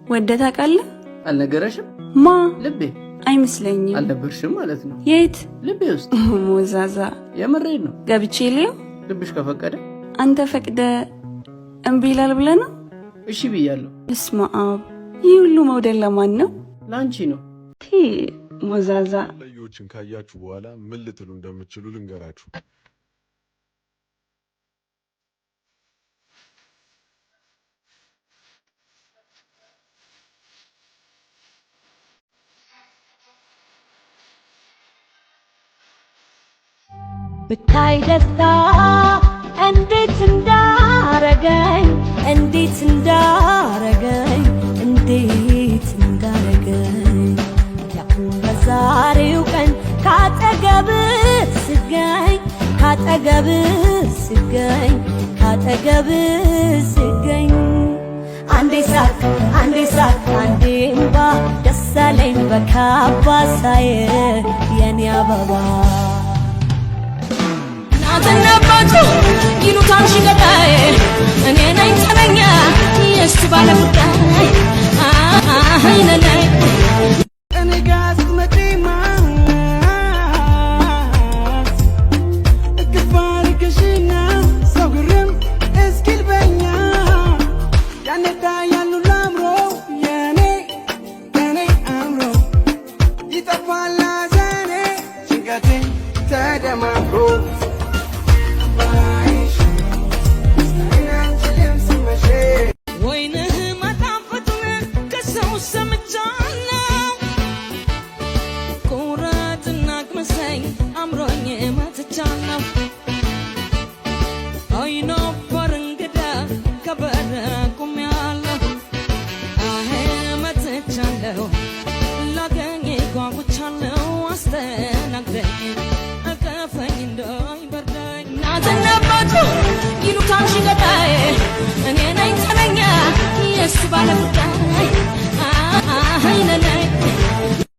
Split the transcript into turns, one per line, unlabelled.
ወደ ታውቃለህ?
አልነገረሽም?
ማ
ልቤ
አይመስለኝም።
አልነበርሽም ማለት ነው?
የት?
ልቤ ውስጥ።
ሞዛዛ
የምሬን ነው።
ገብቼ ልየው?
ልብሽ ከፈቀደ።
አንተ ፈቅደ እምቢ ይላል ብለህ ነው?
እሺ ብያለሁ።
እስማ አብ ይህ ሁሉ መውደድ ለማን ነው?
ላንቺ ነው።
ሞዛዛ
ለዮችን ካያችሁ በኋላ ምን ልትሉ እንደምትችሉ ልንገራችሁ።
ብታይ ደስታ እንዴት እንዳረገኝ እንዴት እንዳረገኝ እንዴት እንዳረገኝ ያሁን በዛሬው ቀን ካጠገብህ ስገኝ ካጠገብህ ስገኝ ካጠገብህ ስገኝ አንዴ ሳቅ አንዴ እምባ ደስ አለኝ በካባ ሳየህ የኔ አበባ ተነባቱ ይሉታን ሽገዳይ እኔ ነኝ ተመኛ የሱ ባለ ጉዳይ አይነላይ
እኔ ጋር ስትመጪማ እግፋር ከሽና ሰው ግርም እስኪል በኛ ያነዳ ያሉ ላምሮ የኔ አምሮ ይጠፋል ሐዘኔ ጭንቀቴ ተደማምሮ
ወይንህ መጣፈጡን ከሰው ሰምቻለሁ ቁረጥና ቅመሰኝ አምሮኝ መጥቻለሁ አይነበር እንግዳ ከበር ቁሜያለሁ መጥቻለሁ ላገኝ ጓጉቻለሁ አስተናግደኝ አቀፈኝ እንዳይበርደኝ ናተነባቱ ይሉታን ሽገዳይ እኔ ነኝ